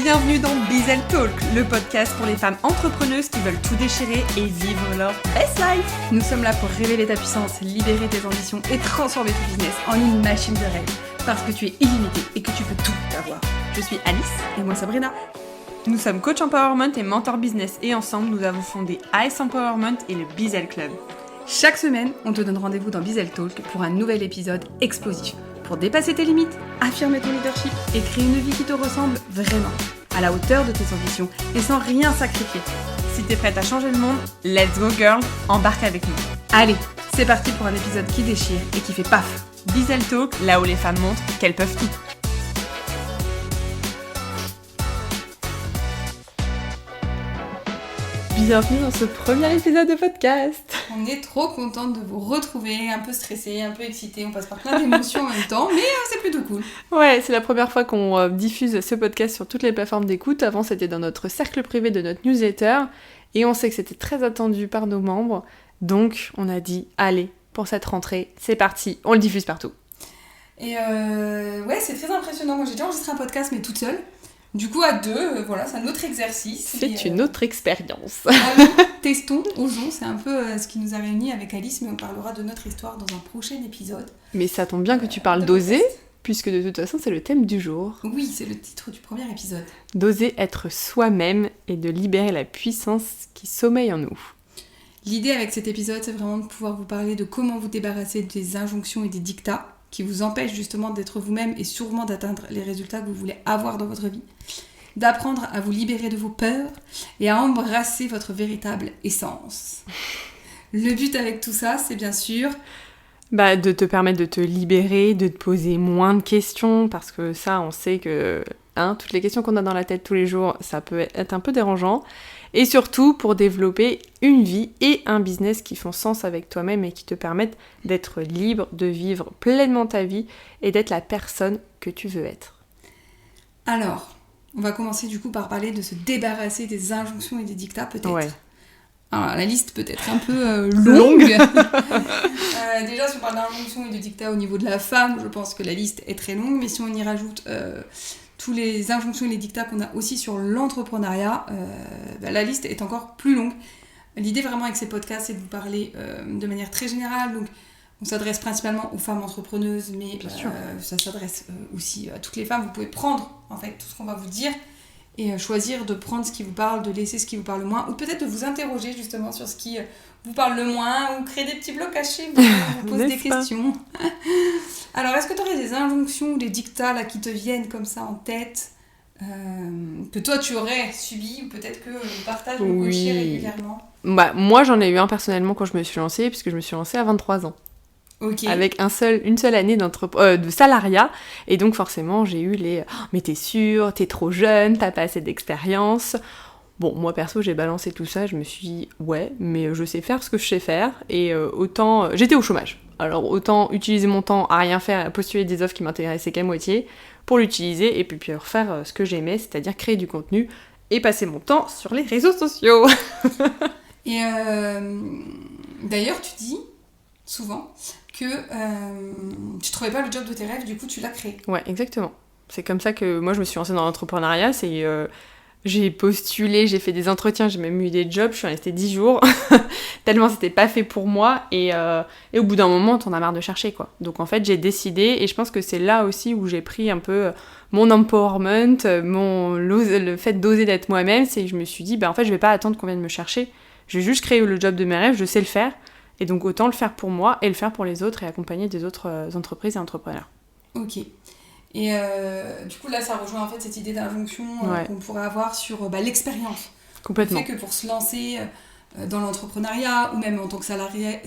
bienvenue dans Bizel Talk, le podcast pour les femmes entrepreneuses qui veulent tout déchirer et vivre leur best life. Nous sommes là pour révéler ta puissance, libérer tes ambitions et transformer ton business en une machine de rêve. Parce que tu es illimité et que tu peux tout avoir. Je suis Alice et moi Sabrina. Nous sommes coach empowerment et mentor business et ensemble nous avons fondé Ice Empowerment et le Bizel Club. Chaque semaine, on te donne rendez-vous dans Bizel Talk pour un nouvel épisode explosif. Pour dépasser tes limites, affirmer ton leadership et créer une vie qui te ressemble vraiment, à la hauteur de tes ambitions et sans rien sacrifier. Si t'es prête à changer le monde, let's go girl, embarque avec nous. Allez, c'est parti pour un épisode qui déchire et qui fait paf. Bizel Talk, là où les femmes montrent qu'elles peuvent tout. Bienvenue dans ce premier épisode de podcast. On est trop contente de vous retrouver, un peu stressée, un peu excitée, on passe par plein d'émotions en même temps, mais c'est plutôt cool. Ouais, c'est la première fois qu'on diffuse ce podcast sur toutes les plateformes d'écoute. Avant, c'était dans notre cercle privé de notre newsletter, et on sait que c'était très attendu par nos membres, donc on a dit, allez, pour cette rentrée, c'est parti, on le diffuse partout. Et ouais, c'est très impressionnant, moi j'ai déjà enregistré un podcast, mais toute seule. Du coup, à deux, voilà, c'est un autre exercice. C'est une autre expérience. Testons, osons, c'est un peu ce qui nous a réunis avec Alice, mais on parlera de notre histoire dans un prochain épisode. Mais ça tombe bien que tu parles d'oser, puisque de toute façon, c'est le thème du jour. Oui, c'est le titre du premier épisode. D'oser être soi-même et de libérer la puissance qui sommeille en nous. L'idée avec cet épisode, c'est vraiment de pouvoir vous parler de comment vous débarrasser des injonctions et des dictats qui vous empêchent justement d'être vous-même et sûrement d'atteindre les résultats que vous voulez avoir dans votre vie. D'apprendre à vous libérer de vos peurs et à embrasser votre véritable essence. Le but avec tout ça, c'est bien sûr... de te permettre de te libérer, de te poser moins de questions, parce que ça, on sait que toutes les questions qu'on a dans la tête tous les jours, ça peut être un peu dérangeant. Et surtout pour développer une vie et un business qui font sens avec toi-même et qui te permettent d'être libre, de vivre pleinement ta vie et d'être la personne que tu veux être. Alors, on va commencer du coup par parler de se débarrasser des injonctions et des dictats peut-être. Ouais. Alors, la liste peut être un peu longue. Déjà, si on parle d'injonctions et de dictats au niveau de la femme, je pense que la liste est très longue, mais si on y rajoute... tous les injonctions et les dictats qu'on a aussi sur l'entrepreneuriat, la liste est encore plus longue. L'idée vraiment avec ces podcasts, c'est de vous parler de manière très générale. Donc, on s'adresse principalement aux femmes entrepreneuses, mais ça s'adresse aussi à toutes les femmes. Vous pouvez prendre en fait tout ce qu'on va vous dire et choisir de prendre ce qui vous parle, de laisser ce qui vous parle le moins, ou peut-être de vous interroger justement sur ce qui vous parle le moins, ou créer des petits blocs cachés, vous pose des questions. Alors, est-ce que tu aurais des injonctions ou des dictats là, qui te viennent comme ça en tête, que toi tu aurais subi, ou peut-être que le partage le coachait régulièrement? Moi, j'en ai eu un personnellement quand je me suis lancée, puisque je me suis lancée à 23 ans. Okay. Avec une seule année de salariat, et donc forcément j'ai eu les mais t'es sûre, t'es trop jeune, t'as pas assez d'expérience. Bon, moi perso j'ai balancé tout ça, je me suis dit ouais, mais je sais faire ce que je sais faire, et autant j'étais au chômage, alors autant utiliser mon temps à rien faire, à postuler des offres qui m'intéressaient qu'à moitié pour l'utiliser et puis refaire ce que j'aimais, c'est-à-dire créer du contenu et passer mon temps sur les réseaux sociaux. Et d'ailleurs tu dis souvent que tu trouvais pas le job de tes rêves, du coup tu l'as créé. Ouais, exactement. C'est comme ça que moi je me suis lancée dans l'entrepreneuriat, j'ai postulé, j'ai fait des entretiens, j'ai même eu des jobs, je suis restée 10 jours, tellement c'était pas fait pour moi, et au bout d'un moment t'en as marre de chercher quoi. Donc en fait j'ai décidé, et je pense que c'est là aussi où j'ai pris un peu mon empowerment, le fait d'oser d'être moi-même, c'est que je me suis dit en fait je vais pas attendre qu'on vienne me chercher, je vais juste créer le job de mes rêves, je sais le faire. Et donc autant le faire pour moi et le faire pour les autres et accompagner des autres entreprises et entrepreneurs. Ok. Et du coup là ça rejoint en fait cette idée d'injonction qu'on pourrait avoir sur l'expérience. Complètement. Le fait que pour se lancer dans l'entrepreneuriat ou même en tant que salarié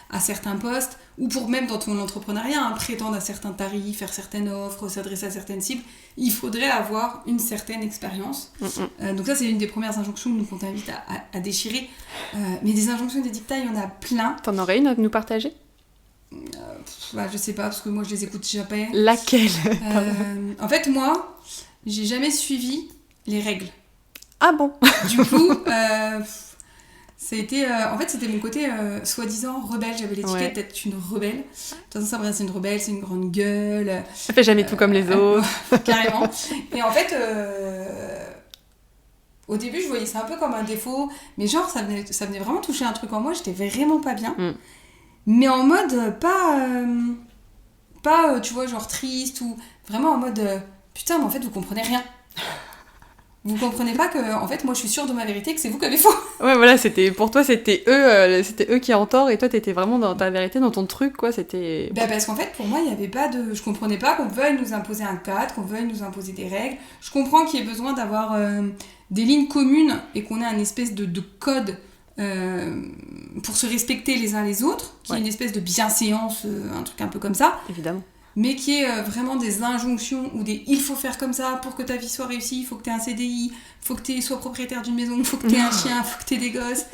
à certains postes, ou pour même dans ton entrepreneuriat, prétendre à certains tarifs, faire certaines offres, s'adresser à certaines cibles, il faudrait avoir une certaine expérience. Donc ça c'est une des premières injonctions qu'on t'invite à déchirer. Mais des injonctions et des dictats, il y en a plein. T'en aurais une à nous partager ? Je sais pas, parce que moi je les écoute jamais. Laquelle ? En fait moi, j'ai jamais suivi les règles. Ah bon ? Du coup, Ça a été, en fait, c'était mon côté soi-disant rebelle. J'avais l'étiquette d'être une rebelle. De toute façon, Sabrina, c'est une rebelle, c'est une grande gueule. Elle fait jamais tout comme les autres. Carrément. Et en fait, au début, je voyais ça un peu comme un défaut. Mais genre, ça venait vraiment toucher un truc en moi. J'étais vraiment pas bien. Mais en mode pas, tu vois, genre triste ou vraiment en mode putain, mais en fait, vous comprenez rien. Vous comprenez pas que, en fait, moi, je suis sûre de ma vérité, que c'est vous qui avez faux. Ouais, voilà, pour toi, c'était eux qui ont tort, et toi, t'étais vraiment dans ta vérité, dans ton truc, quoi, c'était... Parce qu'en fait, pour moi, il y avait pas de... Je comprenais pas qu'on veuille nous imposer un cadre, qu'on veuille nous imposer des règles. Je comprends qu'il y ait besoin d'avoir des lignes communes et qu'on ait un espèce de code pour se respecter les uns les autres, qu'il y ait une espèce de bienséance, un truc un peu comme ça. Évidemment. Mais qui est vraiment des injonctions ou des il faut faire comme ça pour que ta vie soit réussie, il faut que tu aies un CDI, il faut que tu sois propriétaire d'une maison, il faut que tu aies un chien, il faut que tu aies des gosses.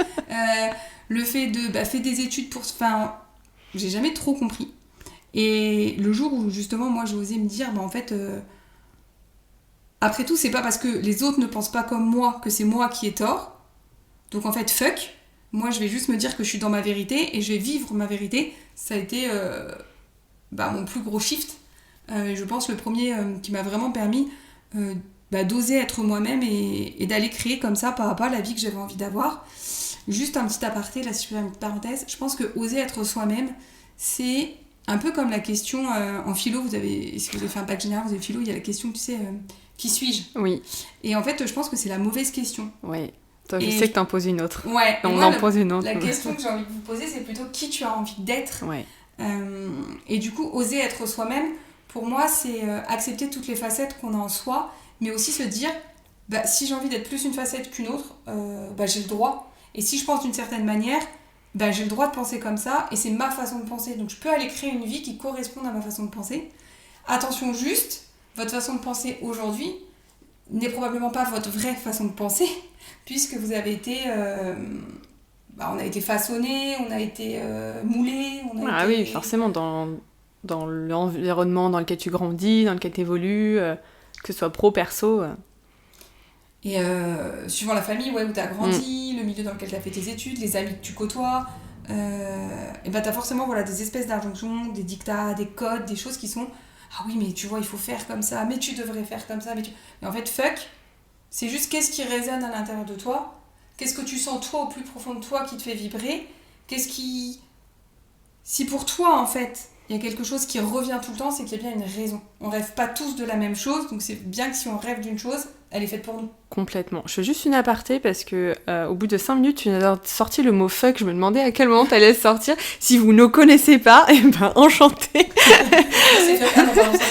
Le fait de faire des études pour... Enfin, j'ai jamais trop compris. Et le jour où justement moi j'ai osé me dire, en fait, après tout, c'est pas parce que les autres ne pensent pas comme moi que c'est moi qui ai tort. Donc en fait, fuck. Moi je vais juste me dire que je suis dans ma vérité et je vais vivre ma vérité. Ça a été... mon plus gros shift, je pense le premier qui m'a vraiment permis d'oser être moi-même et d'aller créer comme ça pas à pas la vie que j'avais envie d'avoir. Juste un petit aparté, là si je fais une parenthèse, je pense que oser être soi-même, c'est un peu comme la question en philo, si vous avez fait un bac général, vous avez philo, il y a la question, tu sais, qui suis-je ? Oui. Et en fait, je pense que c'est la mauvaise question. Oui. Toi, je sais que t'en poses une autre. Ouais. On en pose une autre. La question que j'ai envie de vous poser, c'est plutôt qui tu as envie d'être. Ouais. Et du coup, oser être soi-même, pour moi, c'est accepter toutes les facettes qu'on a en soi, mais aussi se dire, si j'ai envie d'être plus une facette qu'une autre, j'ai le droit. Et si je pense d'une certaine manière, j'ai le droit de penser comme ça, et c'est ma façon de penser. Donc je peux aller créer une vie qui corresponde à ma façon de penser. Attention juste, votre façon de penser aujourd'hui n'est probablement pas votre vraie façon de penser, puisque vous avez été... on a été façonné, on a été moulé, oui, forcément, dans l'environnement dans lequel tu grandis, dans lequel tu évolues, que ce soit pro, perso. Et suivant la famille où tu as grandi, le milieu dans lequel tu as fait tes études, les amis que tu côtoies, et tu as forcément des espèces d'injonctions, des dictats, des codes, des choses qui sont « Ah oui, mais tu vois, il faut faire comme ça, mais tu devrais faire comme ça. » Mais en fait, fuck, c'est juste qu'est-ce qui résonne à l'intérieur de toi. Qu'est-ce que tu sens toi au plus profond de toi qui te fait vibrer ? Si pour toi en fait il y a quelque chose qui revient tout le temps, c'est qu'il y a bien une raison. On rêve pas tous de la même chose, donc c'est bien que si on rêve d'une chose, elle est faite pour nous. Complètement. Je fais juste une aparté parce que au bout de 5 minutes, tu as sorti le mot fuck. Je me demandais à quel moment t'allais sortir. Si vous ne connaissez pas, enchantée.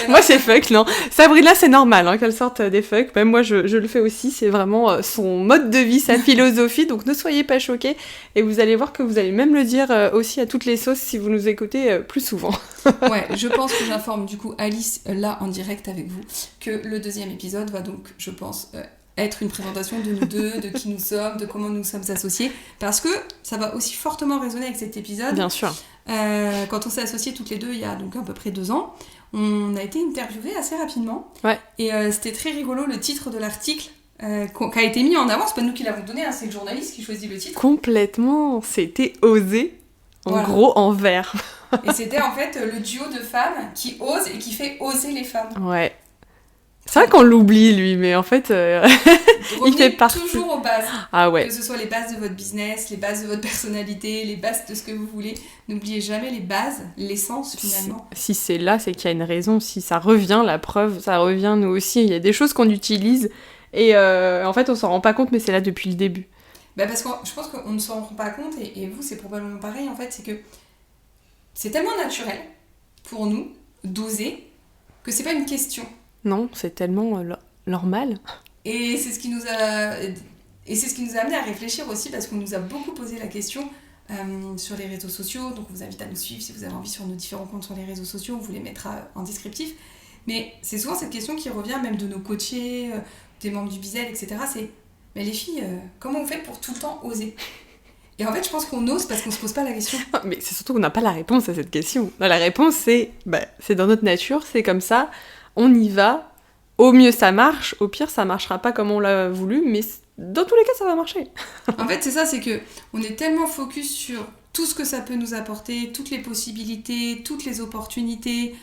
Moi c'est fuck, non. Sabrina, c'est normal qu'elle sorte des fuck. Même moi je le fais aussi. C'est vraiment son mode de vie, sa philosophie. Donc ne soyez pas choqués. Et vous allez voir que vous allez même le dire aussi à toutes les sauces si vous nous écoutez plus souvent. Ouais, je pense que j'informe du coup Alice là en direct avec vous que le 2e épisode va donc, je pense, être une présentation de nous deux, de qui nous sommes, de comment nous sommes associés, parce que ça va aussi fortement résonner avec cet épisode. Bien sûr. Quand on s'est associés toutes les deux il y a donc à peu près 2 ans, on a été interviewés assez rapidement. Ouais. Et c'était très rigolo le titre de l'article qui a été mis en avant. C'est pas nous qui l'avons donné, c'est le journaliste qui choisit le titre. Complètement, c'était osé. En gros, en vert. Et c'était en fait le duo de femmes qui osent et qui fait oser les femmes. Ouais. C'est vrai qu'on l'oublie, lui, mais en fait, il fait partie. Toujours aux bases. Ah ouais. Que ce soit les bases de votre business, les bases de votre personnalité, les bases de ce que vous voulez. N'oubliez jamais les bases, l'essence finalement. Si c'est là, c'est qu'il y a une raison. Si ça revient, la preuve, ça revient nous aussi. Il y a des choses qu'on utilise et en fait, on s'en rend pas compte, mais c'est là depuis le début. Parce que je pense qu'on ne s'en rend pas compte et vous, c'est probablement pareil en fait. C'est que c'est tellement naturel pour nous d'oser que c'est pas une question. Non, c'est tellement normal. Et c'est ce qui nous a amené à réfléchir aussi parce qu'on nous a beaucoup posé la question sur les réseaux sociaux. Donc on vous invite à nous suivre si vous avez envie sur nos différents comptes sur les réseaux sociaux. On vous les mettra en descriptif. Mais c'est souvent cette question qui revient même de nos coachés, des membres du Bizel, etc. C'est mais les filles, comment on fait pour tout le temps oser ? Et en fait, je pense qu'on ose parce qu'on se pose pas la question. Mais c'est surtout qu'on n'a pas la réponse à cette question. La réponse, c'est dans notre nature, c'est comme ça, on y va. Au mieux, ça marche. Au pire, ça marchera pas comme on l'a voulu, mais dans tous les cas, ça va marcher. En fait, c'est ça, c'est que on est tellement focus sur tout ce que ça peut nous apporter, toutes les possibilités, toutes les opportunités,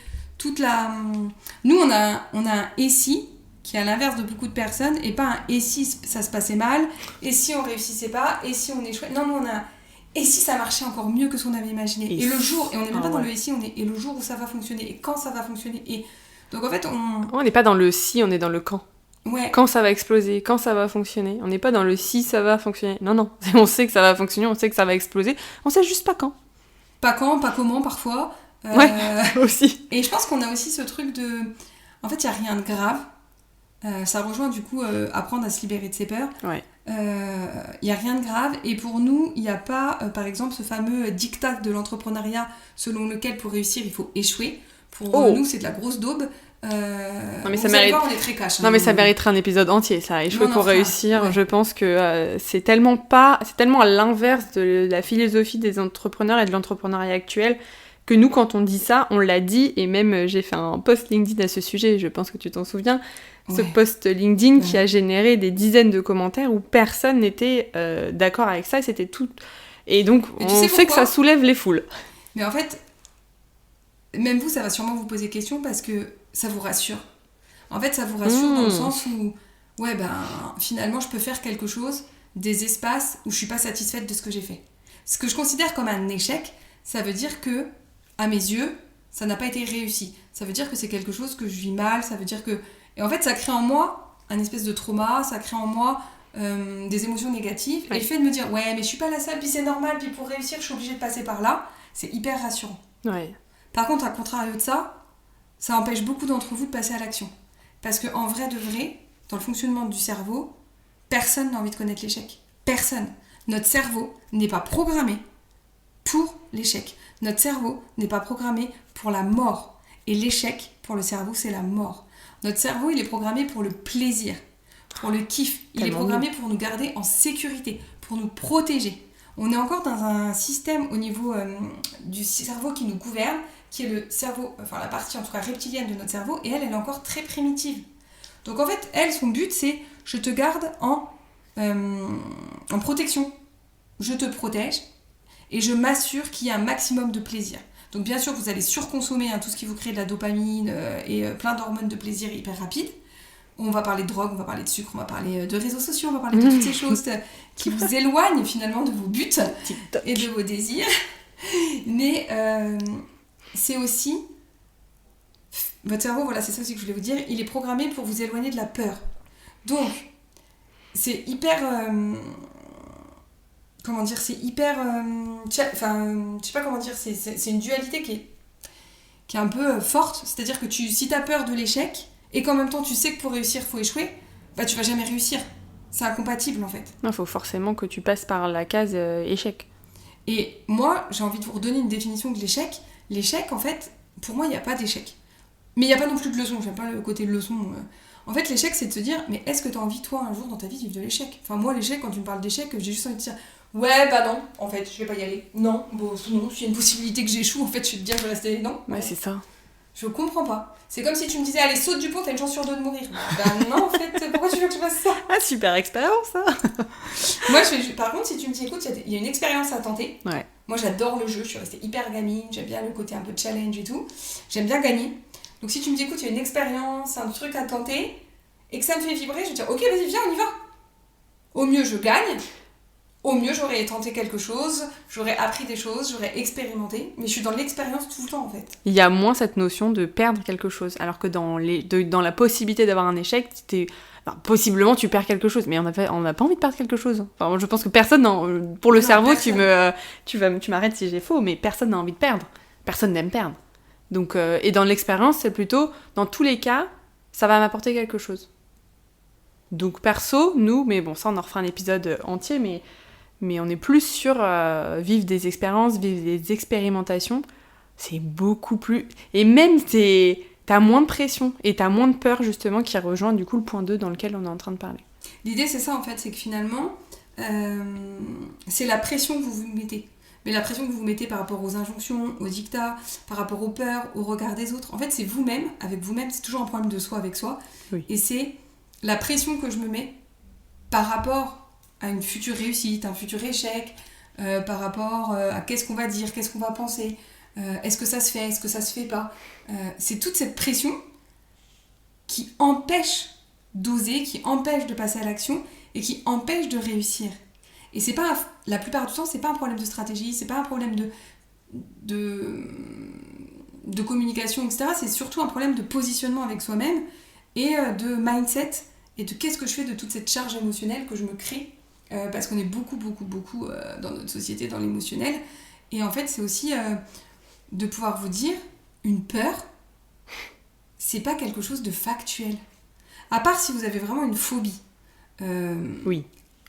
Nous, on a un « et si » qui est à l'inverse de beaucoup de personnes, et pas un « et si ça se passait mal », « et si on réussissait pas », « et si on échouait ». Non, nous, on a un « et si ça marchait encore mieux que ce qu'on avait imaginé ». Et le jour, et on n'est même pas dans le « et si », on est « et le jour où ça va fonctionner », et quand ça va fonctionner. Et donc, en fait, on n'est pas dans le « si », on est dans le « quand ». Ouais. Quand ça va exploser, quand ça va fonctionner. On n'est pas dans le si ça va fonctionner. Non. On sait que ça va fonctionner, on sait que ça va exploser. On sait juste pas quand. Pas quand, pas comment parfois. Ouais, aussi. Et je pense qu'on a aussi ce truc de... En fait, il n'y a rien de grave. Ça rejoint du coup apprendre à se libérer de ses peurs. Ouais. Il n'y a rien de grave. Et pour nous, il n'y a pas, par exemple, ce fameux diktat de l'entrepreneuriat selon lequel pour réussir, il faut échouer. Pour nous, c'est de la grosse daube. Non, mais ça mérite... on est très cash, hein. Non mais ça mériterait un épisode entier, ça. Échouer pour réussir. Ouais. Je pense que c'est tellement à l'inverse de la philosophie des entrepreneurs et de l'entrepreneuriat actuel que nous, quand on dit ça, on l'a dit, et même j'ai fait un post LinkedIn à ce sujet, je pense que tu t'en souviens, ce post LinkedIn qui a généré des dizaines de commentaires où personne n'était d'accord avec ça, c'était tout... Et donc, on sait que ça soulève les foules. Mais en fait, même vous, ça va sûrement vous poser question parce que ça vous rassure. En fait, ça vous rassure dans le sens où, finalement, je peux faire quelque chose, des espaces où je suis pas satisfaite de ce que j'ai fait. Ce que je considère comme un échec, ça veut dire que, à mes yeux, ça n'a pas été réussi. Ça veut dire que c'est quelque chose que je vis mal, ça veut dire que... Et en fait, ça crée en moi un espèce de trauma, ça crée en moi des émotions négatives. Ouais. Et le fait de me dire, mais je suis pas la seule, puis c'est normal, puis pour réussir, je suis obligée de passer par là, c'est hyper rassurant. Ouais. Par contre, à contrario de ça, ça empêche beaucoup d'entre vous de passer à l'action. Parce qu'en vrai de vrai, dans le fonctionnement du cerveau, personne n'a envie de connaître l'échec. Personne. Notre cerveau n'est pas programmé pour l'échec. Notre cerveau n'est pas programmé pour la mort. Et l'échec, pour le cerveau, c'est la mort. Notre cerveau, il est programmé pour le plaisir, pour le kiff. Il est programmé pour nous garder en sécurité, pour nous protéger. On est encore dans un système au niveau du cerveau qui nous gouverne, qui est le cerveau, enfin la partie en tout cas reptilienne de notre cerveau, et elle est encore très primitive. Donc en fait, elle, son but, c'est je te garde en protection. Je te protège et je m'assure qu'il y a un maximum de plaisir. Donc bien sûr, vous allez surconsommer tout ce qui vous crée de la dopamine et plein d'hormones de plaisir hyper rapides. On va parler de drogue, on va parler de sucre, on va parler de réseaux sociaux, on va parler de toutes ces choses qui vous éloignent finalement de vos buts TikTok. Et de vos désirs. Mais c'est aussi... Votre cerveau, voilà, c'est ça aussi que je voulais vous dire, il est programmé pour vous éloigner de la peur. Donc, c'est hyper... comment dire, c'est hyper... Enfin, je sais pas comment dire, c'est une dualité qui est un peu forte. C'est-à-dire que si t'as peur de l'échec, et qu'en même temps tu sais que pour réussir, il faut échouer, tu vas jamais réussir. C'est incompatible en fait. Il faut forcément que tu passes par la case échec. Et moi, j'ai envie de vous redonner une définition de l'échec. L'échec, en fait, pour moi, il n'y a pas d'échec. Mais il n'y a pas non plus de leçon. J'aime pas le côté leçon. En fait, l'échec, c'est de se dire, mais est-ce que tu as envie, toi, un jour dans ta vie, de vivre de l'échec ? Enfin, moi, l'échec, quand tu me parles d'échec, j'ai juste envie de dire, non, en fait, je vais pas y aller. Non, s'il y a une possibilité que j'échoue, en fait, je vais te dire, je vais rester. Non. Ouais, c'est ça. Je comprends pas. C'est comme si tu me disais, allez, saute du pont, t'as une chance sur deux de mourir. Non, en fait, pourquoi tu veux que je fasse ça ? Ah, super expérience, ça. Moi, par contre, si tu me dis, écoute, il y a une expérience à tenter. Ouais. Moi, j'adore le jeu, je suis restée hyper gamine, j'aime bien le côté un peu challenge et tout. J'aime bien gagner. Donc, si tu me dis, écoute, il y a une expérience, un truc à tenter, et que ça me fait vibrer, je vais dire, ok, vas-y, viens, on y va. Au mieux, je gagne. Au mieux, j'aurais tenté quelque chose, j'aurais appris des choses, j'aurais expérimenté, mais je suis dans l'expérience tout le temps en fait. Il y a moins cette notion de perdre quelque chose, alors que dans la possibilité d'avoir un échec, possiblement tu perds quelque chose, mais on n'a pas envie de perdre quelque chose. Enfin, je pense que personne, pour le cerveau, personne. tu m'arrêtes si j'ai faux, mais personne n'a envie de perdre. Personne n'aime perdre. Donc, et dans l'expérience, c'est plutôt, dans tous les cas, ça va m'apporter quelque chose. Donc perso, nous, mais bon, ça on en refera un épisode entier, mais on est plus sur vivre des expériences, vivre des expérimentations. C'est beaucoup plus... Et même, t'as moins de pression et t'as moins de peur, justement, qui rejoint, du coup, le point 2 dans lequel on est en train de parler. L'idée, c'est ça, en fait, c'est que finalement, c'est la pression que vous vous mettez. Mais la pression que vous vous mettez par rapport aux injonctions, aux dictats, par rapport aux peurs, au regard des autres. En fait, c'est vous-même, avec vous-même, c'est toujours un problème de soi avec soi. Oui. Et c'est la pression que je me mets par rapport à une future réussite, un futur échec, par rapport à qu'est-ce qu'on va dire, qu'est-ce qu'on va penser, est-ce que ça se fait, est-ce que ça se fait pas. C'est toute cette pression qui empêche d'oser, qui empêche de passer à l'action et qui empêche de réussir. Et c'est pas, la plupart du temps, c'est pas un problème de stratégie, c'est pas un problème de communication, etc. C'est surtout un problème de positionnement avec soi-même et de mindset et de qu'est-ce que je fais de toute cette charge émotionnelle que je me crée parce qu'on est beaucoup dans notre société dans l'émotionnel. Et en fait, c'est aussi de pouvoir vous dire, une peur, c'est pas quelque chose de factuel. À part si vous avez vraiment une phobie. Oui.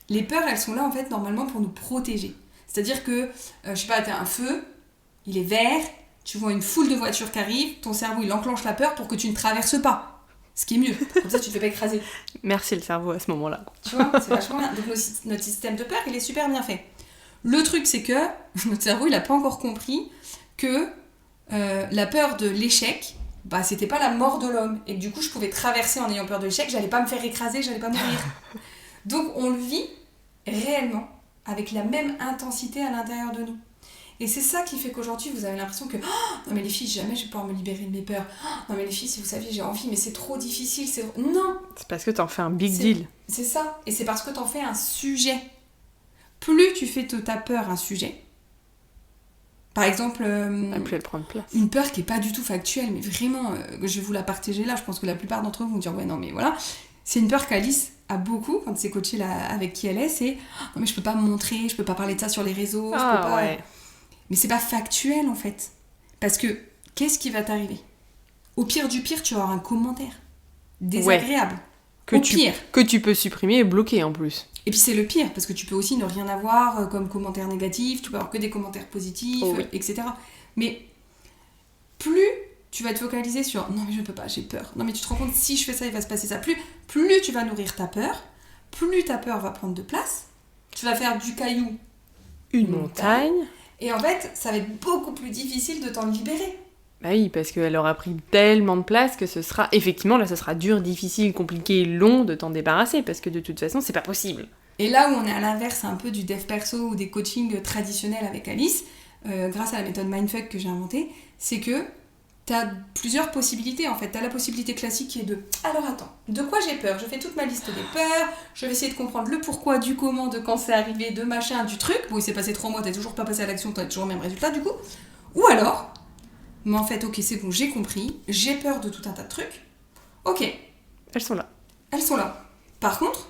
Les peurs, elles sont là, en fait, normalement, pour nous protéger. C'est-à-dire que, je sais pas, t'as un feu, il est vert, tu vois une foule de voitures qui arrivent, ton cerveau, il enclenche la peur pour que tu ne traverses pas. Ce qui est mieux. Comme ça, tu te fais pas écraser. Merci le cerveau à ce moment-là. Tu vois, c'est vachement bien. Donc, notre système de peur, il est super bien fait. Le truc, c'est que notre cerveau, il a pas encore compris que la peur de l'échec, bah, c'était pas la mort de l'homme. Et que du coup, je pouvais traverser en ayant peur de l'échec, j'allais pas me faire écraser, j'allais pas mourir. Donc, on le vit réellement, avec la même intensité à l'intérieur de nous. Et c'est ça qui fait qu'aujourd'hui, vous avez l'impression que « Non mais les filles, jamais je vais pouvoir me libérer de mes peurs. Non mais les filles, si vous saviez, j'ai envie, mais c'est trop difficile. » Non. C'est parce que t'en fais un big deal. C'est ça. Et c'est parce que t'en fais un sujet. Plus tu fais de ta peur un sujet, par exemple, plus elle prend de place. Une peur qui n'est pas du tout factuelle, mais vraiment, je vais vous la partager là, je pense que la plupart d'entre vous vont dire « Ouais, non mais voilà. » C'est une peur qu'Alice a beaucoup quand c'est coachée avec qui elle est, c'est « Non mais je peux pas me montrer, je peux pas parler de ça sur les réseaux, je peux pas... » Ouais. Mais c'est pas factuel en fait. Parce que qu'est-ce qui va t'arriver ? Au pire du pire, tu vas avoir un commentaire désagréable. Ouais. Pire. Que tu peux supprimer et bloquer en plus. Et puis c'est le pire, parce que tu peux aussi ne rien avoir comme commentaire négatif, tu peux avoir que des commentaires positifs, etc. Mais plus tu vas te focaliser sur « Non mais je peux pas, j'ai peur. Non mais tu te rends compte, si je fais ça, il va se passer ça. » Plus tu vas nourrir ta peur, plus ta peur va prendre de place. Tu vas faire du caillou une montagne. Et en fait, ça va être beaucoup plus difficile de t'en libérer. Bah oui, parce qu'elle aura pris tellement de place que ce sera... Effectivement, là, ce sera dur, difficile, compliqué, long de t'en débarrasser, parce que de toute façon, c'est pas possible. Et là où on est à l'inverse un peu du dev perso ou des coachings traditionnels avec Alice, grâce à la méthode Mindfuck que j'ai inventée, c'est que t'as plusieurs possibilités en fait. T'as la possibilité classique qui est de « Alors attends, de quoi j'ai peur ? Je fais toute ma liste des peurs, je vais essayer de comprendre le pourquoi, du comment, de quand c'est arrivé, de machin, du truc. Bon, il s'est passé 3 mois, t'as toujours pas passé à l'action, t'as toujours le même résultat du coup. Ou alors, mais en fait, ok, c'est bon, j'ai compris, j'ai peur de tout un tas de trucs. Ok. Elles sont là. Elles sont là. Par contre,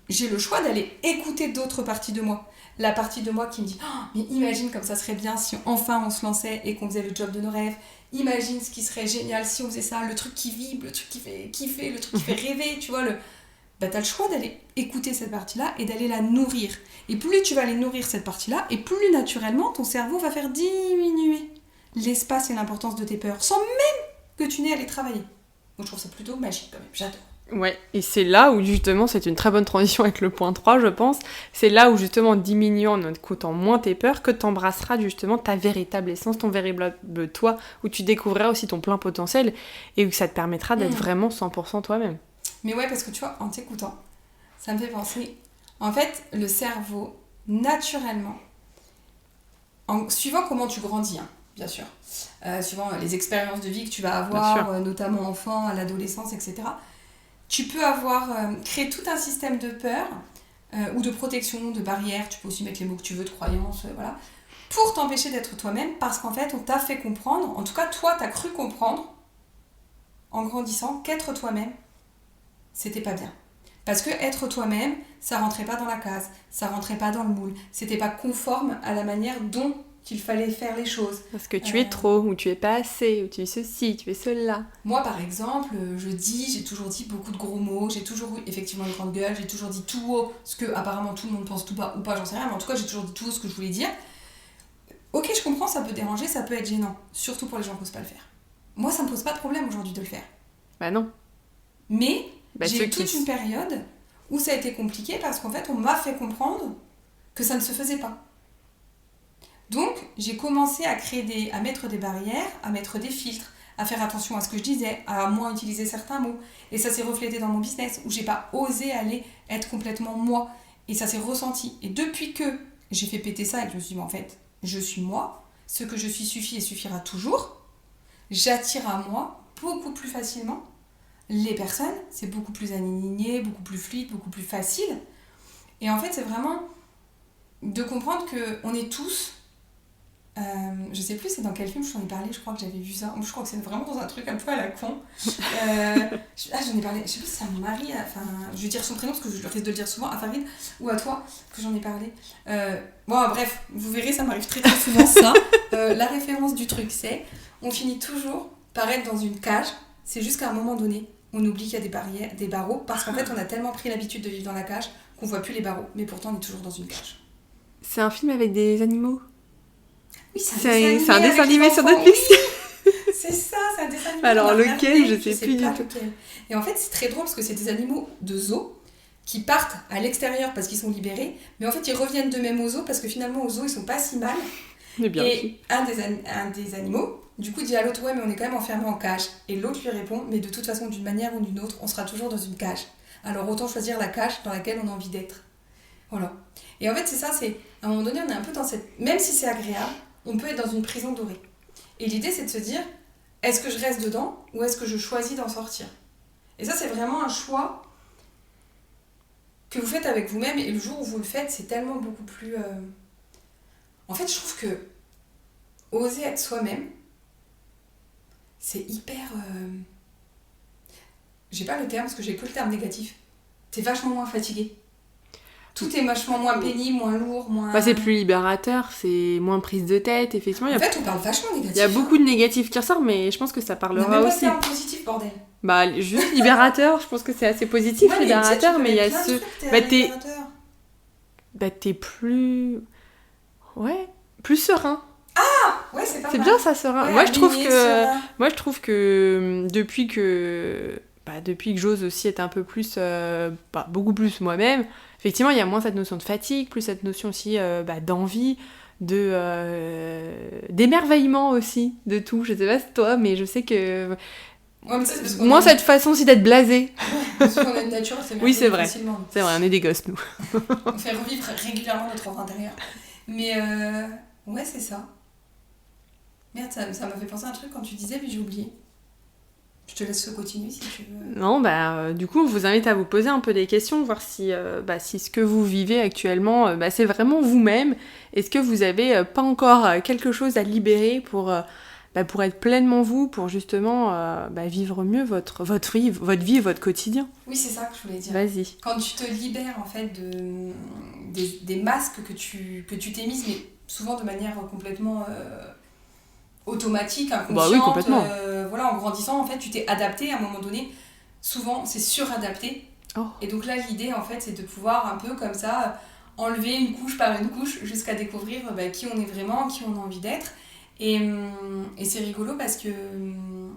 j'ai le choix d'aller écouter d'autres parties de moi. La partie de moi qui me dit « Oh, mais imagine comme ça serait bien si enfin on se lançait et qu'on faisait le job de nos rêves. Imagine ce qui serait génial si on faisait ça, le truc qui vibre, le truc qui fait kiffer, le truc qui fait rêver, tu vois. Bah, t'as le choix d'aller écouter cette partie-là et d'aller la nourrir. Et plus tu vas aller nourrir cette partie-là, et plus naturellement ton cerveau va faire diminuer l'espace et l'importance de tes peurs, sans même que tu n'aies à les travailler. Donc je trouve ça plutôt magique quand même, j'adore. Ouais, et c'est là où justement, c'est une très bonne transition avec le point 3, je pense, c'est là où justement, en diminuant, en écoutant moins tes peurs, que t'embrasseras justement ta véritable essence, ton véritable toi, où tu découvriras aussi ton plein potentiel, et où ça te permettra d'être vraiment 100% toi-même. Mais ouais, parce que tu vois, en t'écoutant, ça me fait penser, en fait, le cerveau, naturellement, suivant comment tu grandis, hein, bien sûr, suivant les expériences de vie que tu vas avoir, notamment enfant, à l'adolescence, etc., tu peux avoir créé tout un système de peur ou de protection, de barrière, tu peux aussi mettre les mots que tu veux, de croyance, voilà, pour t'empêcher d'être toi-même, parce qu'en fait, on t'a fait comprendre, en tout cas, toi, t'as cru comprendre, en grandissant, qu'être toi-même, c'était pas bien. Parce que être toi-même, ça rentrait pas dans la case, ça rentrait pas dans le moule, c'était pas conforme à la manière dont il fallait faire les choses. Parce que tu es trop, ou tu es pas assez, ou tu es ceci, tu es cela. Moi, par exemple, j'ai toujours dit beaucoup de gros mots, j'ai toujours eu effectivement une grande gueule, j'ai toujours dit tout haut ce que apparemment tout le monde pense tout bas ou pas, j'en sais rien, mais en tout cas, j'ai toujours dit tout haut ce que je voulais dire. Ok, je comprends, ça peut déranger, ça peut être gênant, surtout pour les gens qui n'osent pas le faire. Moi, ça me pose pas de problème aujourd'hui de le faire. Bah non. Mais j'ai eu toute une période où ça a été compliqué parce qu'en fait, on m'a fait comprendre que ça ne se faisait pas. Donc, j'ai commencé à mettre des barrières, à mettre des filtres, à faire attention à ce que je disais, à moins utiliser certains mots. Et ça s'est reflété dans mon business, où j'ai pas osé aller être complètement moi. Et ça s'est ressenti. Et depuis que j'ai fait péter ça et que je me suis dit, mais en fait, je suis moi, ce que je suis suffit et suffira toujours, j'attire à moi beaucoup plus facilement les personnes, c'est beaucoup plus aligné, beaucoup plus fluide, beaucoup plus facile. Et en fait, c'est vraiment de comprendre qu'on est tous... je sais plus c'est dans quel film je t'en ai parlé, je crois que j'avais vu ça, je crois que c'est vraiment dans un truc un peu à la con. J'en ai parlé, je sais plus si c'est à mon mari, enfin je vais dire son prénom parce que je risque de le dire souvent, à Farid ou à toi que j'en ai parlé. Bon bref, vous verrez, ça m'arrive très très souvent ça. La référence du truc c'est, on finit toujours par être dans une cage, c'est juste qu'à un moment donné, on oublie qu'il y a des barrières, des barreaux, parce qu'en fait on a tellement pris l'habitude de vivre dans la cage qu'on voit plus les barreaux, mais pourtant on est toujours dans une cage. C'est un film avec des animaux? Oui, c'est un dessin animé sur Netflix. Oui, c'est ça, c'est un dessin animé. Alors lequel, je sais plus du tout. Et en fait, c'est très drôle parce que c'est des animaux de zoo qui partent à l'extérieur parce qu'ils sont libérés, mais en fait, ils reviennent d'eux-mêmes au zoo parce que finalement, au zoo, ils sont pas si mal. Bien et un des animaux, du coup, dit à l'autre, ouais, mais on est quand même enfermé en cage. Et l'autre lui répond, mais de toute façon, d'une manière ou d'une autre, on sera toujours dans une cage. Alors autant choisir la cage dans laquelle on a envie d'être. Voilà. Et en fait, c'est ça, c'est à un moment donné, on est un peu dans cette... Même si c'est agréable, on peut être dans une prison dorée. Et l'idée, c'est de se dire, est-ce que je reste dedans ou est-ce que je choisis d'en sortir? Et ça, c'est vraiment un choix que vous faites avec vous-même. Et le jour où vous le faites, c'est tellement beaucoup plus... En fait, je trouve que oser être soi-même, c'est hyper... J'ai pas le terme parce que j'ai que le terme négatif. T'es vachement moins fatigué. Tout est vachement moins pénible, moins lourd, moins... c'est plus libérateur, c'est moins prise de tête, effectivement. En fait, on parle vachement négatif. Il y a beaucoup de négatifs qui ressortent, mais je pense que ça parlera même aussi. C'est un positif, bordel. Juste libérateur, je pense que c'est assez positif, ouais, libérateur, mais il y a ce... t'es plus... Ouais, plus serein. Ah ouais, c'est pas C'est mal. bien ça, serein. Ouais, moi, je trouve que depuis que j'ose aussi être un peu plus... beaucoup plus moi-même, effectivement, il y a moins cette notion de fatigue, plus cette notion aussi d'envie, d'émerveillement aussi, de tout. Je sais pas si toi, mais je sais que... Ouais, mais ça, c'est parce qu'on moins cette façon aussi d'être blasé. Parce qu'on a une nature, c'est oui, c'est vrai. Facilement. C'est vrai, on est des gosses, nous. On fait revivre régulièrement notre enfant intérieur. Mais ouais, c'est ça. Merde, ça m'a fait penser à un truc quand tu disais, mais j'ai oublié. Je te laisse continuer si tu veux. Non, du coup, on vous invite à vous poser un peu des questions, voir si ce que vous vivez actuellement, c'est vraiment vous-même. Est-ce que vous avez pas encore quelque chose à libérer pour être pleinement vous, pour justement vivre mieux votre vie et votre quotidien? Oui, c'est ça que je voulais dire. Vas-y. Quand tu te libères en fait des masques que tu t'es mises, mais souvent de manière complètement... automatique, inconsciente, oui, complètement. En grandissant, en fait, tu t'es adapté à un moment donné. Souvent, c'est suradapté. Oh. Et donc là, l'idée, en fait, c'est de pouvoir un peu comme ça enlever une couche par une couche jusqu'à découvrir qui on est vraiment, qui on a envie d'être. Et c'est rigolo parce que...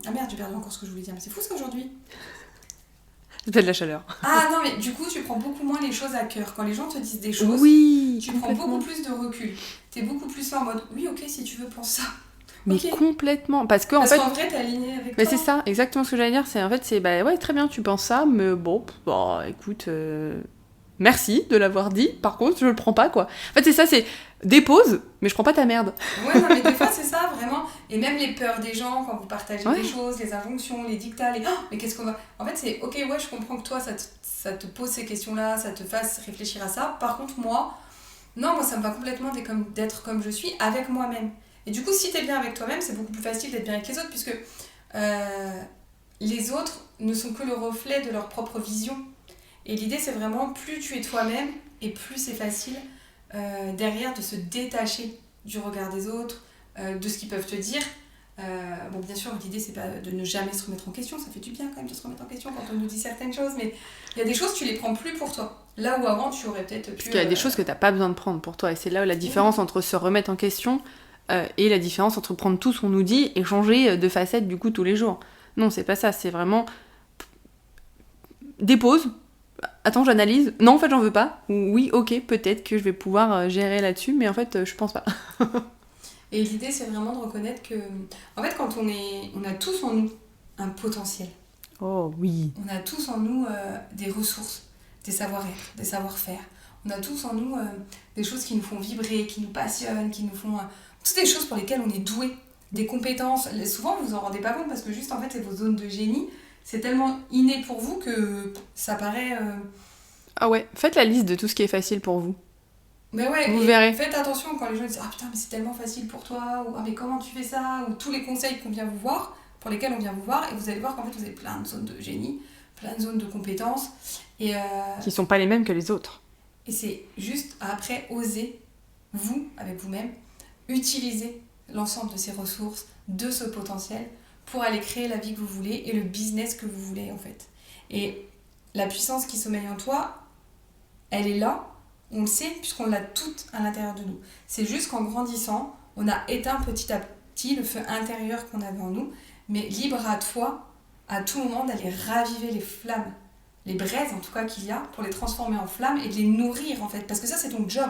Ah merde, j'ai perdu encore ce que je voulais dire. Mais c'est fou ça aujourd'hui. C'est peut-être de la chaleur. Ah non, mais du coup, tu prends beaucoup moins les choses à cœur. Quand les gens te disent des choses, oui, tu prends beaucoup plus de recul. T'es beaucoup plus là en mode, oui, ok, si tu veux, pense ça. Mais okay. Complètement. Parce qu'en vrai, t'es aligné avec toi. C'est ça, exactement ce que j'allais dire. Ouais, très bien, tu penses ça, mais écoute, merci de l'avoir dit. Par contre, je le prends pas, quoi. En fait, c'est ça, c'est dépose, mais je prends pas ta merde. Ouais, non, mais des fois, c'est ça, vraiment. Et même les peurs des gens, quand vous partagez ouais. des choses, les injonctions, les dictats, mais qu'est-ce qu'on va... En fait, c'est, ok, ouais, je comprends que toi, ça te pose ces questions-là, ça te fasse réfléchir à ça. Par contre, moi, ça me va complètement d'être comme je suis, avec moi-même. Et du coup, si t'es bien avec toi-même, c'est beaucoup plus facile d'être bien avec les autres, puisque les autres ne sont que le reflet de leur propre vision. Et l'idée, c'est vraiment, plus tu es toi-même, et plus c'est facile derrière de se détacher du regard des autres, de ce qu'ils peuvent te dire. Bien sûr, l'idée, c'est pas de ne jamais se remettre en question, ça fait du bien quand même de se remettre en question quand on nous dit certaines choses, mais il y a des choses, tu les prends plus pour toi. Là où avant, tu aurais peut-être pu... Parce qu'il y a des choses que t'as pas besoin de prendre pour toi, et c'est là où la différence entre se remettre en question... et la différence entre prendre tout ce qu'on nous dit et changer de facette du coup tous les jours. Non, c'est pas ça, c'est vraiment dépose, attends, j'analyse, non en fait j'en veux pas, ou oui ok, peut-être que je vais pouvoir gérer là-dessus, mais en fait je pense pas. Et l'idée, c'est vraiment de reconnaître que, en fait, quand on a tous en nous un potentiel. Oh oui. On a tous en nous des ressources, des savoir-être, des savoir-faire. On a tous en nous des choses qui nous font vibrer, qui nous passionnent, qui nous font... toutes des choses pour lesquelles on est doué, des compétences. Souvent, vous vous en rendez pas compte parce que juste, en fait, c'est vos zones de génie. C'est tellement inné pour vous que ça paraît... Ah ouais, faites la liste de tout ce qui est facile pour vous. Mais ouais, vous verrez. Faites attention quand les gens disent « Ah putain, mais c'est tellement facile pour toi » ou « Ah mais comment tu fais ça ?» ou tous les conseils qu'on vient vous voir, pour lesquels on vient vous voir, et vous allez voir qu'en fait, vous avez plein de zones de génie, plein de zones de compétences. Et qui sont pas les mêmes que les autres. Et c'est juste après oser, vous, avec vous-même, utiliser l'ensemble de ces ressources, de ce potentiel, pour aller créer la vie que vous voulez et le business que vous voulez en fait. Et la puissance qui sommeille en toi, elle est là, on le sait, puisqu'on l'a toute à l'intérieur de nous. C'est juste qu'en grandissant, on a éteint petit à petit le feu intérieur qu'on avait en nous, mais libre à toi, à tout moment, d'aller raviver les flammes, les braises en tout cas qu'il y a, pour les transformer en flammes et de les nourrir en fait. Parce que ça, c'est ton job.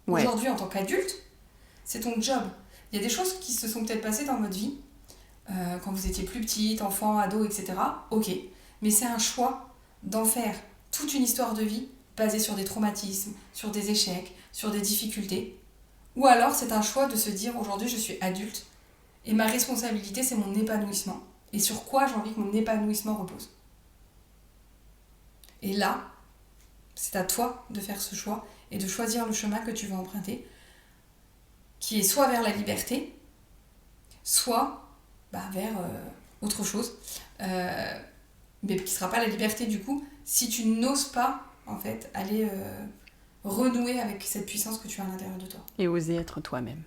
Ouais. Aujourd'hui, en tant qu'adulte, c'est ton job. Il y a des choses qui se sont peut-être passées dans votre vie, quand vous étiez plus petite, enfant, ado, etc. Ok, mais c'est un choix d'en faire toute une histoire de vie basée sur des traumatismes, sur des échecs, sur des difficultés. Ou alors, c'est un choix de se dire, aujourd'hui, je suis adulte, et ma responsabilité, c'est mon épanouissement. Et sur quoi j'ai envie que mon épanouissement repose. Et là, c'est à toi de faire ce choix et de choisir le chemin que tu veux emprunter, qui est soit vers la liberté, soit vers autre chose, mais qui ne sera pas la liberté du coup, si tu n'oses pas en fait aller renouer avec cette puissance que tu as à l'intérieur de toi. Et oser être toi-même.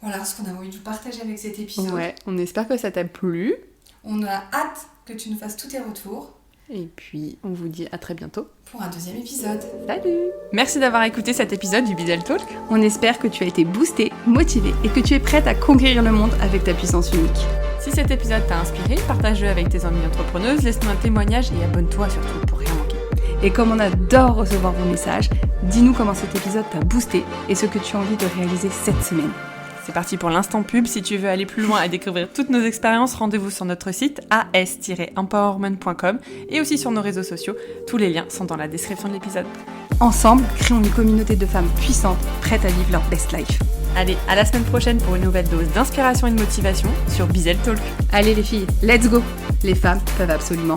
Voilà ce qu'on a envie de partager avec cet épisode. Ouais, on espère que ça t'a plu. On a hâte que tu nous fasses tous tes retours. Et puis, on vous dit à très bientôt pour un deuxième épisode. Salut! Merci d'avoir écouté cet épisode du Bizzle Talk. On espère que tu as été boostée, motivée et que tu es prête à conquérir le monde avec ta puissance unique. Si cet épisode t'a inspiré, partage-le avec tes amies entrepreneuses, laisse-nous un témoignage et abonne-toi surtout pour rien manquer. Et comme on adore recevoir vos messages, dis-nous comment cet épisode t'a boosté et ce que tu as envie de réaliser cette semaine. C'est parti pour l'instant pub. Si tu veux aller plus loin et découvrir toutes nos expériences, rendez-vous sur notre site as-empowerment.com et aussi sur nos réseaux sociaux. Tous les liens sont dans la description de l'épisode. Ensemble, créons une communauté de femmes puissantes, prêtes à vivre leur best life. Allez, à la semaine prochaine pour une nouvelle dose d'inspiration et de motivation sur Bizzle Talk. Allez les filles, let's go! Les femmes peuvent absolument